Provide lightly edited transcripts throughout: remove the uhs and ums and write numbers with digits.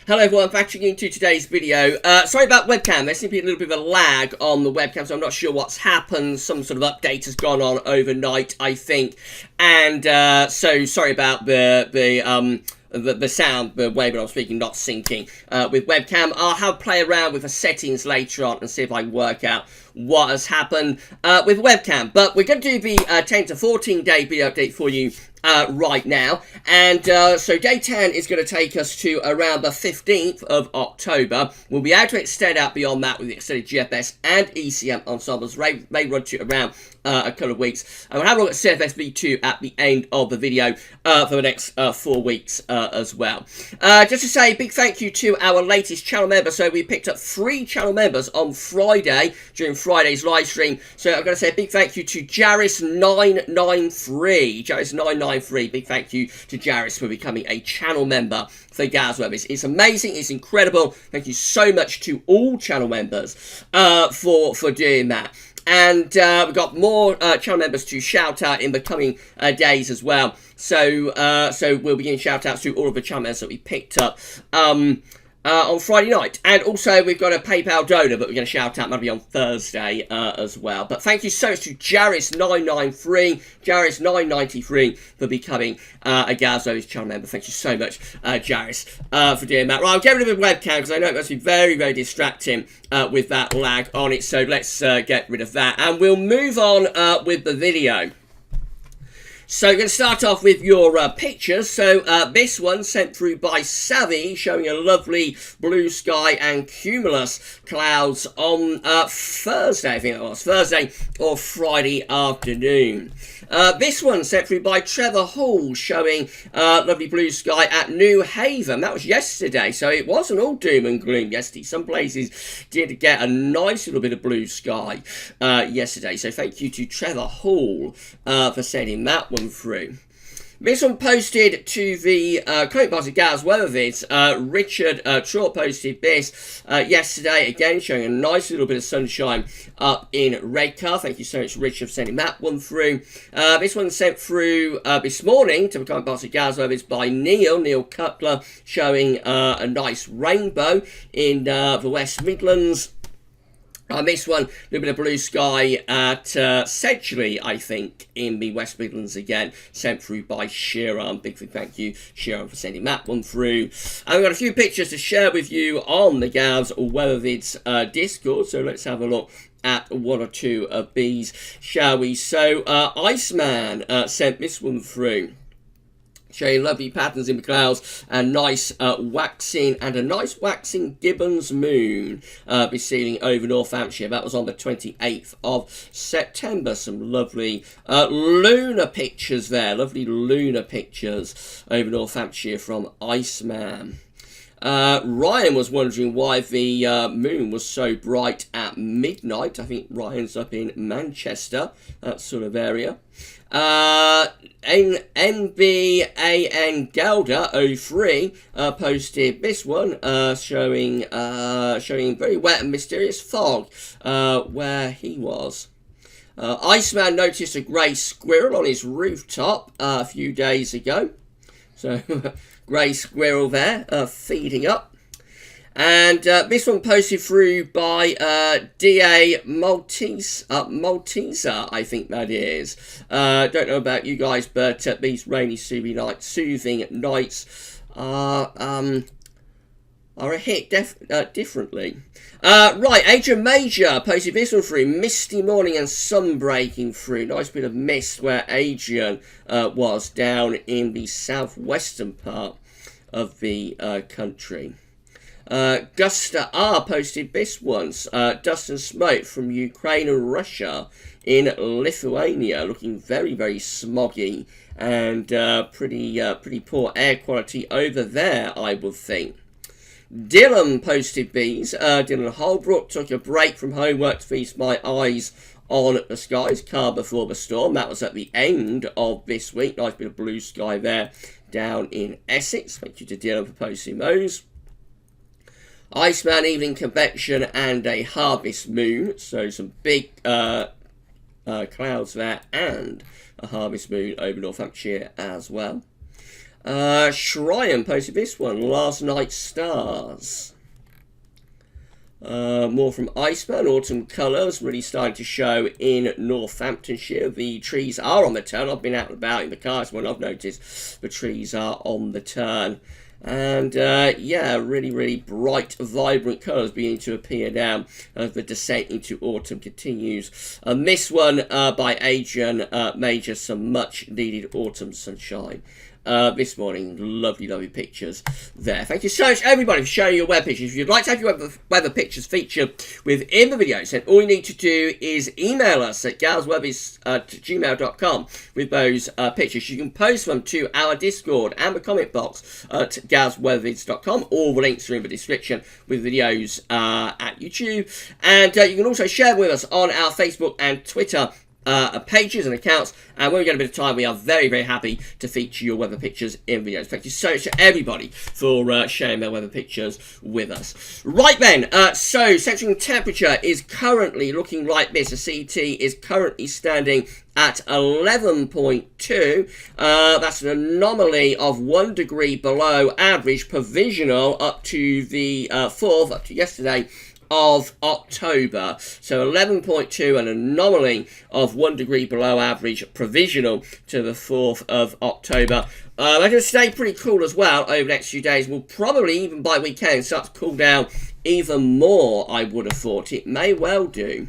Hello everyone, back into today's video. Sorry about webcam, there seems to be a little bit of a lag on the webcam, so I'm not sure what's happened. Some sort of update has gone on overnight, I think. And so sorry about the sound, the way that I'm speaking, not syncing with webcam. I'll have a play around with the settings later on and see if I can work out what has happened with webcam. But we're going to do the 10 to 14 day video update for you right now. And so day 10 is going to take us to around the 15th of October. We'll be able to extend out beyond that with the extended GFS and ECM ensembles. May run to around a couple of weeks. And we'll have a look at CFS V2 at the end of the video for the next 4 weeks as well. Just to say, big thank you to our latest channel member. So we picked up 3 channel members on Friday during Friday's live stream. So I'm going to say a big thank you to Jaris993. Jaris993, big thank you to Jaris for becoming a channel member for GavsWeatherVids. It's amazing, it's incredible. Thank you so much to all channel members for doing that. And we've got more channel members to shout out in the coming days as well. So we'll begin shout outs to all of the channel members that we picked up on Friday night. And also we've got a PayPal donor, but we're going to shout out maybe on Thursday as well. But thank you so much to Jaris993, Jaris993 for becoming a GavsWeatherVids channel member. Thank you so much, Jaris, for doing that. Right, I'll get rid of the webcam because I know it must be very, very distracting with that lag on it. So let's get rid of that. And we'll move on with the video. So we're going to start off with your pictures. So this one sent through by Savvy, showing a lovely blue sky and cumulus clouds on Thursday, I think it was, Thursday or Friday afternoon. This one sent through by Trevor Hall, showing lovely blue sky at New Haven. That was yesterday, so it wasn't all doom and gloom yesterday. Some places did get a nice little bit of blue sky yesterday. So thank you to Trevor Hall for sending that one through. This one posted to the comment box of GavsWeatherVids. Richard Traw posted this yesterday, again showing a nice little bit of sunshine up in Redcar. Thank you so much, Richard, for sending that one through. This one sent through this morning to the comment box of GavsWeatherVids by Neil Cutler, showing a nice rainbow in the West Midlands. This one, a little bit of blue sky at Sedgley, I think, in the West Midlands again, sent through by Sheeran. Big thank you, Sheeran, for sending that one through. And we've got a few pictures to share with you on the GavsWeatherVids Discord, so let's have a look at one or two of these, shall we? So, Iceman sent this one through, showing lovely patterns in the clouds and nice waxing, and a nice waxing Gibbons moon be sailing over North Hampshire. That was on the 28th of September. Some lovely lunar pictures there, lovely lunar pictures over North Hampshire from Iceman. Ryan was wondering why the moon was so bright at midnight. I think Ryan's up in Manchester, that sort of area. NBAN Gelder 03 posted this one, showing very wet and mysterious fog where he was. Iceman noticed a grey squirrel on his rooftop a few days ago. So, grey squirrel there, feeding up. And this one posted through by DA Malteser, I think that is. Don't know about you guys, but these rainy, soothing nights are a hit differently. Right, Adrian Major posted this one through. Misty morning and sun breaking through. Nice bit of mist where Adrian was down in the southwestern part of the country. Gusta R posted this once. Dust and smoke from Ukraine and Russia in Lithuania, looking very, very smoggy and pretty poor air quality over there, I would think. Dylan posted these. Dylan Holbrook took a break from homework to feast my eyes on the skies, calm before the storm. That was at the end of this week. Nice bit of blue sky there down in Essex. Thank you to Dylan for posting those. Iceman evening convection and a harvest moon, so some big clouds there and a harvest moon over North Hampshire as well. Drier posted this one, Last Night's Stars. More from Iceman, autumn colours really starting to show in Northamptonshire. The trees are on the turn. I've been out and about in the car, so when I've noticed the trees are on the turn. And yeah, really bright, vibrant colours beginning to appear now as the descent into autumn continues. This one by Adrian Major, some much needed autumn sunshine. This morning, lovely pictures there. Thank you so much, everybody, for sharing your web pictures. If you'd like to have your weather pictures featured within the videos, then all you need to do is email us at GavsWeatherVids@gmail.com with those pictures. You can post them to our Discord and the comment box at GavsWeatherVids.com. All the links are in the description with videos at YouTube. And you can also share with us on our Facebook and Twitter pages and accounts, and when we get a bit of time, we are very happy to feature your weather pictures in videos. Thank you so much to everybody for sharing their weather pictures with us. Right then, so central temperature is currently looking like this. The CET is currently standing at 11.2. That's an anomaly of 1 degree below average, provisional up to the 4th, up to yesterday, of October. So 11.2, an anomaly of 1 degree below average, provisional to the 4th of October. They're going to stay pretty cool as well over the next few days. We'll probably, even by weekend, start to cool down even more, I would have thought. It may well do.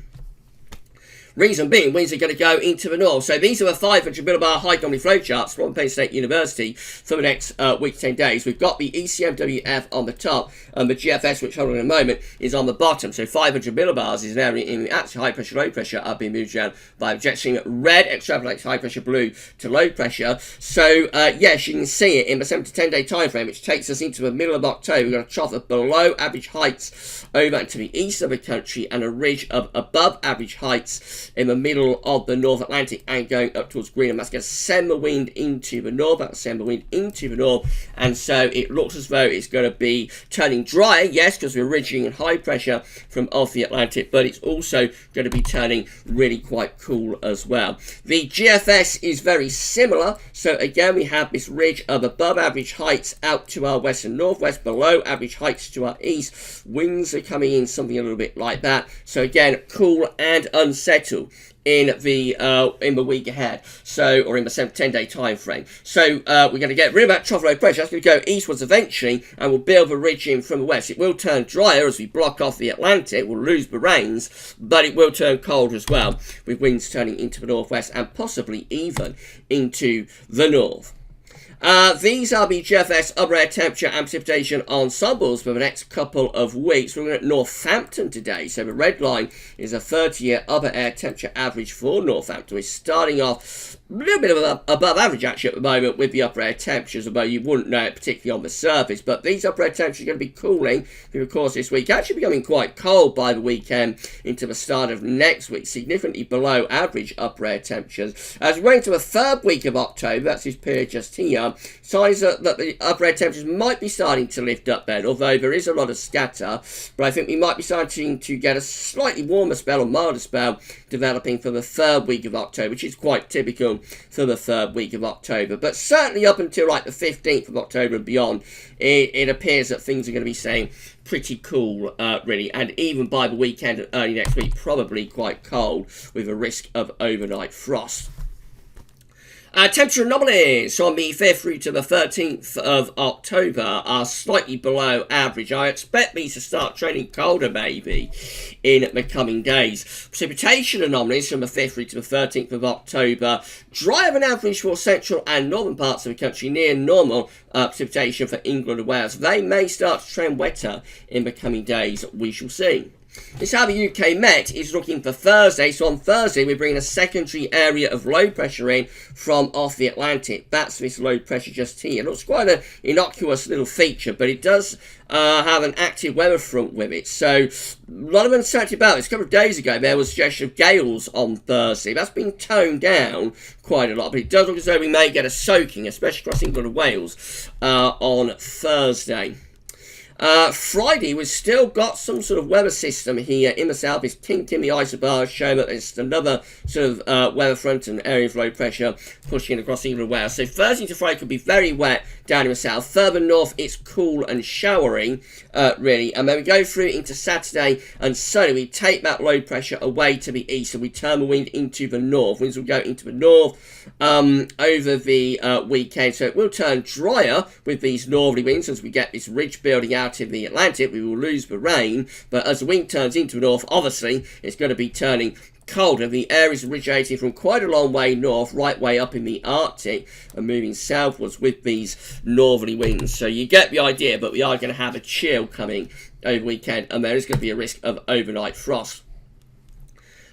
Reason being, winds are going to go into the north. So these are the 500 millibar high anomaly flow charts from Penn State University for the next week to 10 days. We've got the ECMWF on the top, and the GFS, which hold on in a moment, is on the bottom. So 500 millibars is now in the actual high pressure, low pressure are being moved around by the jet stream. Red extrapolates high pressure, blue to low pressure. So yes, you can see it in the 7 to 10 day time frame, which takes us into the middle of October. We've got a trough of below average heights over to the east of the country, and a ridge of above average heights in the middle of the North Atlantic and going up towards Greenland. That's going to send the wind into the north. That's send the wind into the north, and so it looks as though it's going to be turning drier, yes, because we're ridging in high pressure from off the Atlantic, but it's also going to be turning really quite cool as well. The GFS is very similar. So again, we have this ridge of above average heights out to our west and northwest, below average heights to our east. Winds are coming in something a little bit like that. So again, cool and unsettled in the week ahead, so, or in the 7 to 10 day time frame. So we're going to get rid of that trough low pressure. That's going to go eastwards eventually, and we'll build the ridge in from the west. It will turn drier as we block off the Atlantic. We'll lose the rains, but it will turn cold as well, with winds turning into the northwest and possibly even into the north. These are the GFS upper air temperature and precipitation ensembles for the next couple of weeks. We're looking at Northampton today. So the red line is a 30-year upper air temperature average for Northampton. We're starting off a little bit of above average actually at the moment with the upper air temperatures, although you wouldn't know it particularly on the surface. But these upper air temperatures are going to be cooling through the course of this week, actually becoming quite cold by the weekend into the start of next week, significantly below average upper air temperatures. As we're into the 3rd week of October, that's this period just here, signs that the upper air temperatures might be starting to lift up then, although there is a lot of scatter. But I think we might be starting to get a slightly warmer spell or milder spell developing for the 3rd week of October, which is quite typical for the 3rd week of October. But certainly up until like the 15th of October and beyond, it appears that things are going to be staying pretty cool, really, and even by the weekend and early next week, probably quite cold with a risk of overnight frost. Temperature anomalies on the 5th through to the 13th of October are slightly below average. I expect these to start trending colder maybe in the coming days. Precipitation anomalies from the 5th through to the 13th of October, drier than average for central and northern parts of the country, near normal precipitation for England and Wales. They may start to trend wetter in the coming days, we shall see. This is how the UK Met is looking for Thursday. So on Thursday, we're bringing a secondary area of low pressure in from off the Atlantic. That's this low pressure just here. It looks quite an innocuous little feature, but it does have an active weather front with it. So a lot of uncertainty about this. A couple of days ago, there was a suggestion of gales on Thursday. That's been toned down quite a lot, but it does look as though we may get a soaking, especially across England and Wales, on Thursday. Friday, we've still got some sort of weather system here in the south. It's kinking the isobars, showing that there's another sort of weather front and area of low pressure pushing across England and Wales. So Thursday to Friday could be very wet down in the south. Further north, it's cool and showery, really. And then we go through into Saturday and Sunday. We take that low pressure away to the east, and we turn the wind into the north. Winds will go into the north over the weekend. So it will turn drier with these northerly winds as we get this ridge building out in the Atlantic. We will lose the rain, but as the wind turns into the north, obviously it's going to be turning colder. The air is originating from quite a long way north, right way up in the Arctic, and moving southwards with these northerly winds. So you get the idea, but we are going to have a chill coming over the weekend, and there is going to be a risk of overnight frost.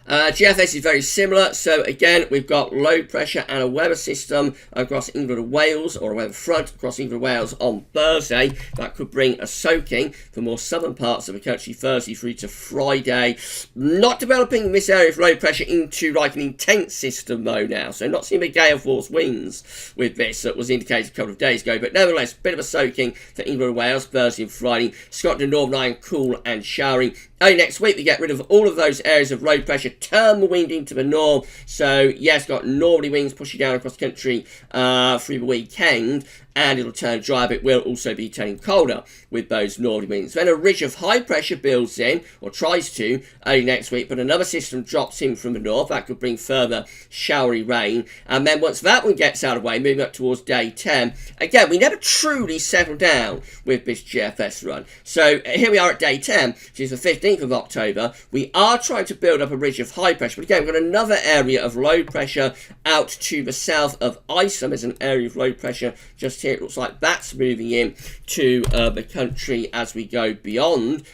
GFS is very similar. So again, we've got low pressure and a weather system across England and Wales, or a weather front across England and Wales on Thursday. That could bring a soaking for more southern parts of the country Thursday through to Friday. Not developing this area of low pressure into like an intense system though now. So not seeing the gale force winds with this that was indicated a couple of days ago. But nevertheless, a bit of a soaking for England and Wales Thursday and Friday. Scotland and Northern Ireland cool and showery. Early next week, we get rid of all of those areas of low pressure, turn the wind into the north. So, yes, got northerly winds pushing down across the country through the weekend, and it'll turn dry, but it will also be turning colder with those northerly winds. Then a ridge of high pressure builds in, or tries to, early next week, but another system drops in from the north. That could bring further showery rain. And then once that one gets out of the way, moving up towards day 10, again, we never truly settle down with this GFS run. So here we are at day 10, which is the 15th of October. We are trying to build up a ridge of high pressure, but again, we've got another area of low pressure out to the south of Iceland. There's an area of low pressure just here. It looks like that's moving in to the country as we go beyond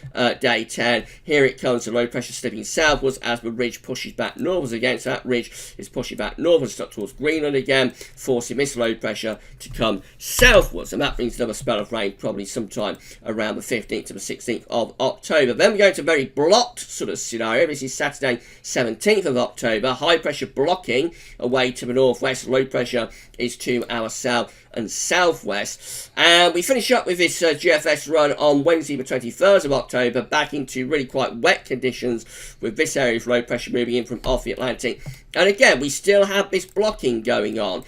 day 10. Here it comes, the low pressure slipping southwards as the ridge pushes back northwards again. So that ridge is pushing back northwards up towards Greenland again, forcing this low pressure to come southwards. And that brings another spell of rain probably sometime around the 15th to the 16th of October. Then we go to a very blocked sort of scenario. This is Saturday, 17th of October. High pressure blocking away to the northwest. Low pressure is to our south and southwest. And we finish up with this GFS run on Wednesday the 23rd of October, back into really quite wet conditions with this area of low pressure moving in from off the Atlantic. And again, we still have this blocking going on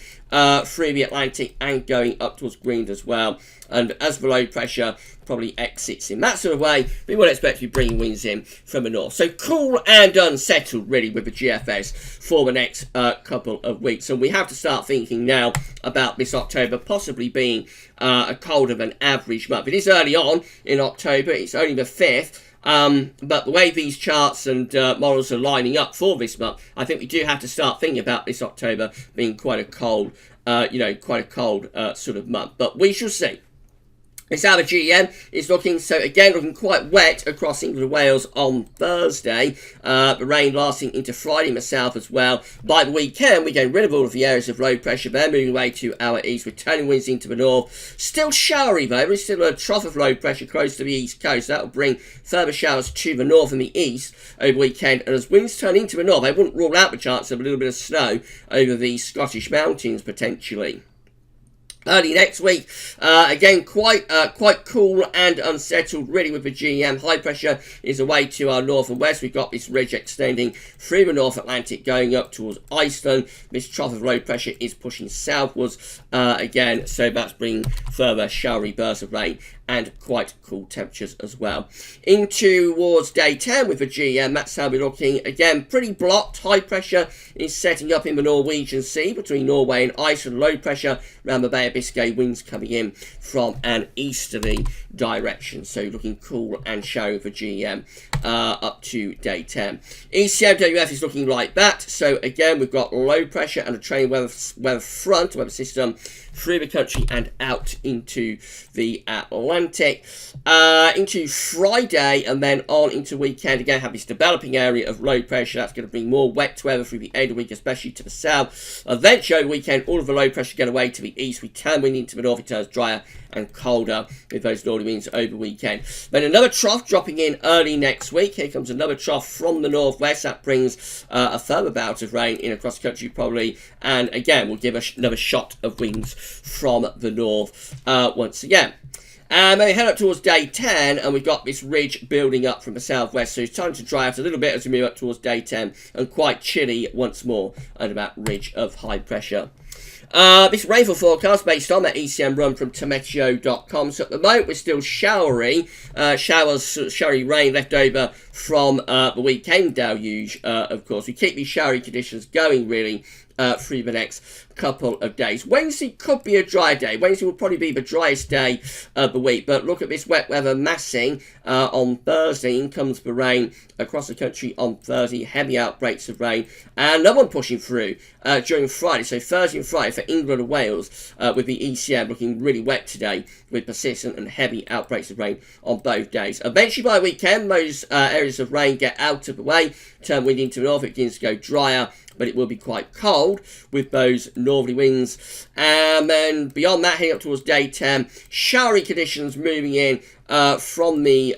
through the Atlantic and going up towards Greenland as well. And as the low pressure probably exits in that sort of way, we will expect to be bringing winds in from the north. So cool and unsettled really with the GFS for the next couple of weeks. And we have to start thinking now about this October possibly being a colder than average month. It is early on in October. It's only the 5th. But the way these charts and models are lining up for this month, I think we do have to start thinking about this October being quite a cold, sort of month. But we shall see. It's how the GEM is looking. So again, looking quite wet across England and Wales on Thursday. The rain lasting into Friday in the south as well. By the weekend, we're getting rid of all of the areas of low pressure. They're moving away to our east, with turning winds into the north. Still showery though. There's still a trough of low pressure close to the east coast. That will bring further showers to the north and the east over the weekend. And as winds turn into the north, I wouldn't rule out the chance of a little bit of snow over the Scottish mountains potentially. Early next week, again, quite cool and unsettled, really, with the GEM. High pressure is away to our north and west. We've got this ridge extending through the North Atlantic, going up towards Iceland. This trough of low pressure is pushing southwards again, so that's bringing further showery bursts of rain and quite cool temperatures as well. In towards day 10 with the GEM, that's how we're looking. Again, pretty blocked. High pressure is setting up in the Norwegian Sea between Norway and Iceland. Low pressure around the Bay of Biscay, winds coming in from an easterly direction. So looking cool and showery for GEM up to day 10. ECMWF is looking like that. So again, we've got low pressure and a trailing weather system through the country and out into the Atlantic. Into Friday and then on into weekend, again, have this developing area of low pressure. That's going to bring more wet weather through the end of the week, especially to the south. Eventually, over the weekend, all of the low pressure get away to the east. We turn wind into the north. It turns drier and colder with those northerly winds over the weekend. Then another trough dropping in early next week. Here comes another trough from the northwest. That brings a further bout of rain in across the country probably. And again, we'll give another shot of winds from the north once again. And we head up towards day 10, and we've got this ridge building up from the southwest, so it's time to dry out a little bit as we move up towards day 10, and quite chilly once more under that ridge of high pressure. This rainfall forecast based on that ECM run from tometeo.com. So at the moment we're still showery, showery rain left over from the weekend deluge. Of course, we keep these showery conditions going really through the next couple of days. Wednesday could be a dry day. Wednesday will probably be the driest day of the week, but look at this wet weather massing on Thursday. In comes the rain across the country on Thursday, heavy outbreaks of rain, and another one pushing through during Friday. So Thursday and Friday for England and Wales, with the ECM looking really wet today with persistent and heavy outbreaks of rain on both days. Eventually by weekend, those areas of rain get out of the way, turn wind into the north, it begins to go drier, but it will be quite cold with those northerly winds. And then beyond that, heading up towards day 10, showery conditions moving in from the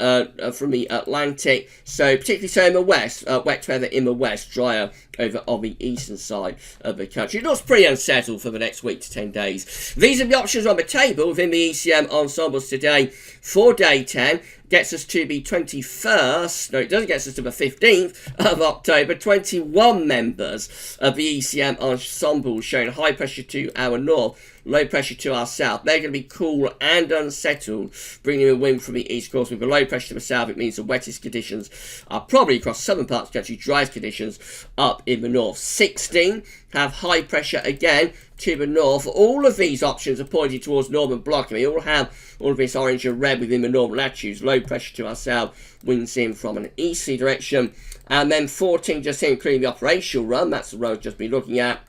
Atlantic. So particularly so in the west, wet weather in the west, drier over on the eastern side of the country. It looks pretty unsettled for the next week to 10 days. These are the options on the table within the ECM ensembles today for day 10. Gets us to the 21st, no, it doesn't get us to the 15th of October. 21 members of the ECM ensemble showing high pressure to our north, low pressure to our south. They're going to be cool and unsettled, bringing in wind from the east. Of course, with the low pressure to the south, it means the wettest conditions are probably across southern parts of the country, driest conditions up in the north. 16 have high pressure again to the north. All of these options are pointing towards northern blocking. We all have all of this orange and red within the northern latitudes. Low pressure to our south, winds in from an easterly direction. And then 14 just here, including the operational run. That's the road just been looking at,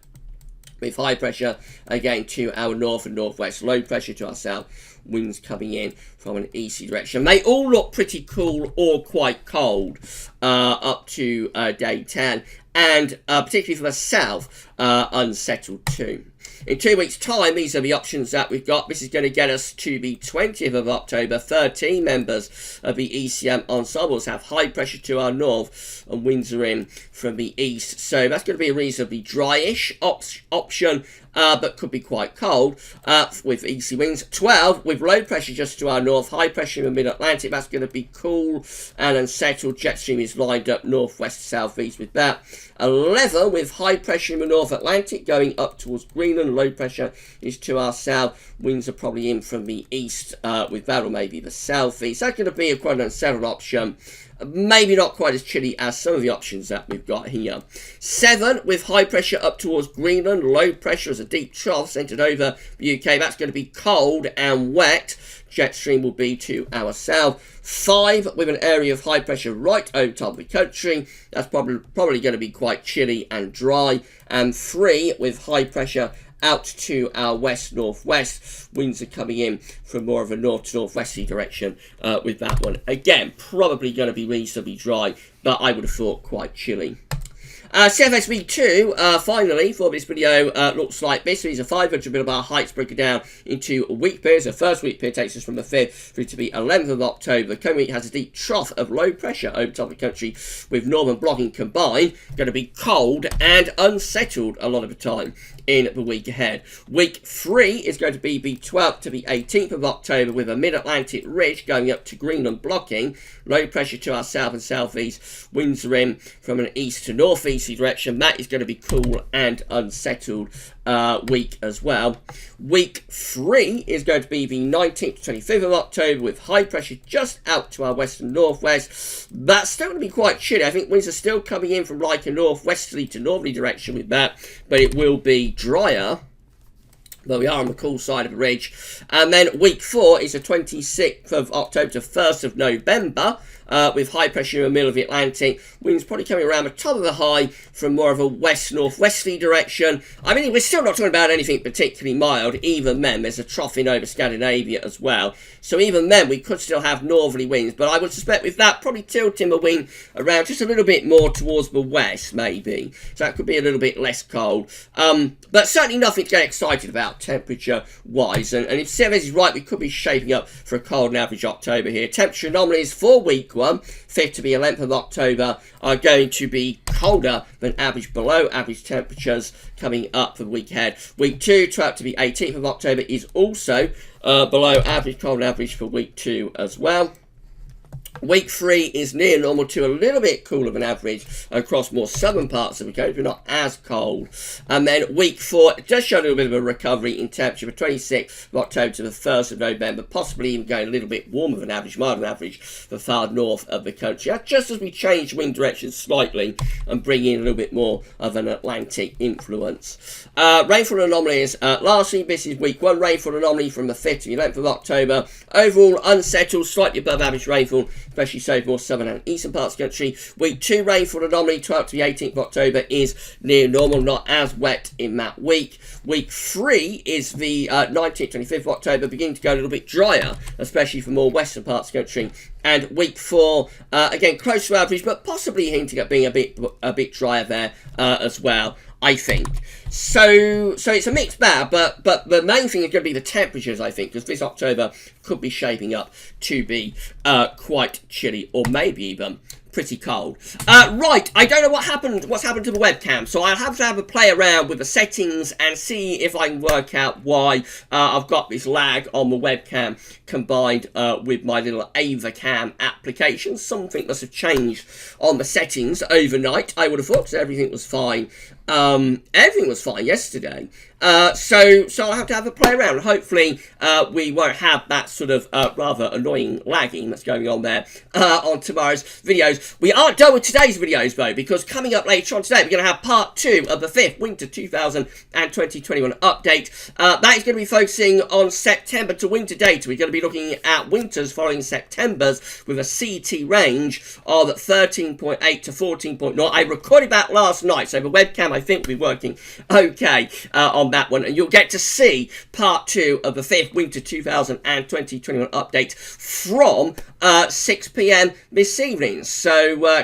with high pressure again to our north and northwest. Low pressure to our south, winds coming in from an easterly direction. They all look pretty cool or quite cold up to day 10. And particularly for the south, unsettled too. In 2 weeks' time, these are the options that we've got. This is going to get us to the 20th of October. 13 members of the ECM ensembles have high pressure to our north, and winds are in from the east. So that's going to be a reasonably dryish option, but could be quite cold with easy winds. 12 with low pressure just to our north, high pressure in the mid-Atlantic. That's going to be cool and unsettled. Jet stream is lined up northwest to southeast with that. 11 with high pressure in the North Atlantic going up towards Greenland. Low pressure is to our south. Winds are probably in from the east with that, or maybe the southeast. That's going to be a quite unsettled option. Maybe not quite as chilly as some of the options that we've got here. 7 with high pressure up towards Greenland. Low pressure as a deep trough centered over the UK. That's going to be cold and wet. Jet stream will be to our south. 5 with an area of high pressure right over top of the country. That's probably going to be quite chilly and dry. And 3 with high pressure out to our west-northwest. Winds are coming in from more of a north to northwesterly direction with that one. Again, probably going to be reasonably dry, but I would have thought quite chilly. CFSV2, finally, for this video, looks like this. These are 500 millibar heights broken down into week periods. The first week period takes us from the 5th through to the 11th of October. The coming week has a deep trough of low pressure over top of the country with northern blocking combined. Going to be cold and unsettled a lot of the time in the week ahead. Week 3 is going to be the 12th to the 18th of October with a mid-Atlantic ridge going up to Greenland blocking. Low pressure to our south and southeast. Winds are in from an east to northeasterly direction. That is going to be cool and unsettled week as well. Week 3 is going to be the 19th to 25th of October with high pressure just out to our west and northwest. That's still going to be quite chilly. I think winds are still coming in from like a northwesterly to northerly direction with that, but it will be drier. But we are on the cool side of the ridge. And then week 4 is the 26th of October to 1st of November. With high pressure in the middle of the Atlantic. Winds probably coming around the top of the high from more of a west-northwesterly direction. I mean, we're still not talking about anything particularly mild. Even then, there's a trough in over Scandinavia as well. So even then, we could still have northerly winds. But I would suspect with that, probably tilting the wind around just a little bit more towards the west, maybe. So that could be a little bit less cold. But certainly nothing to get excited about temperature-wise. And if CFS is right, we could be shaping up for a cold and average October here. Temperature anomalies for week 1, 5th to the 11th of October, are going to be colder than average, below average temperatures coming up for the week ahead. Week 2, to be 18th of October, is also below average, cold average for week 2 as well. Week 3 is near normal to a little bit cooler than average across more southern parts of the country, but not as cold. And then week 4 does show a little bit of a recovery in temperature from 26th of October to the 1st of November, possibly even going a little bit warmer than average, milder than average for far north of the country. Just as we change wind direction slightly and bring in a little bit more of an Atlantic influence. Rainfall anomalies. Lastly, this is week 1 rainfall anomaly from the 5th to the 11th of October. Overall unsettled, slightly above average rainfall, especially so for more southern and eastern parts of the country. Week 2 rainfall anomaly, 12th to the 18th of October, is near normal, not as wet in that week. Week 3 is the 19th, 25th of October, beginning to go a little bit drier, especially for more western parts of the country. And week 4, again, close to average, but possibly hinting at being a bit drier there as well, I think. So it's a mixed bag, but the main thing is going to be the temperatures, I think, because this October could be shaping up to be quite chilly, or maybe even pretty cold. Right, I don't know what's happened to the webcam, so I'll have to have a play around with the settings and see if I can work out why I've got this lag on the webcam combined with my little AvaCam application. Something must have changed on the settings overnight, I would have thought, because everything was fine. Everything was fine yesterday. So I'll have to have a play around. Hopefully, we won't have that sort of rather annoying lagging that's going on there on tomorrow's videos. We aren't done with today's videos, though, because coming up later on today, we're going to have part 2 of the 5th Winter 2020-21 update. That is going to be focusing on September to winter data. We're going to be looking at winters following September's with a CT range of 13.8 to 14.0. I recorded that last night, so the webcam, I think, will be working okay on that one, and you'll get to see part 2 of the 5th Winter 2020-21 update from 6 p.m. this evening. So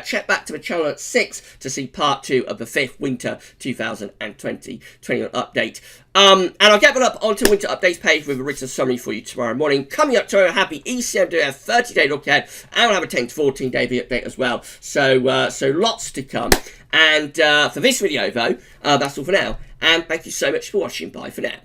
check back to the channel at 6 to see part 2 of the 5th Winter 2020-21 update. And I'll get that up onto Winter Updates page with a written summary for you tomorrow morning. Coming up tomorrow, happy Easter, do a 30-day look ahead, and we'll have a 10 to 14-day update as well. So lots to come. And for this video, though, that's all for now. And thank you so much for watching. Bye for now.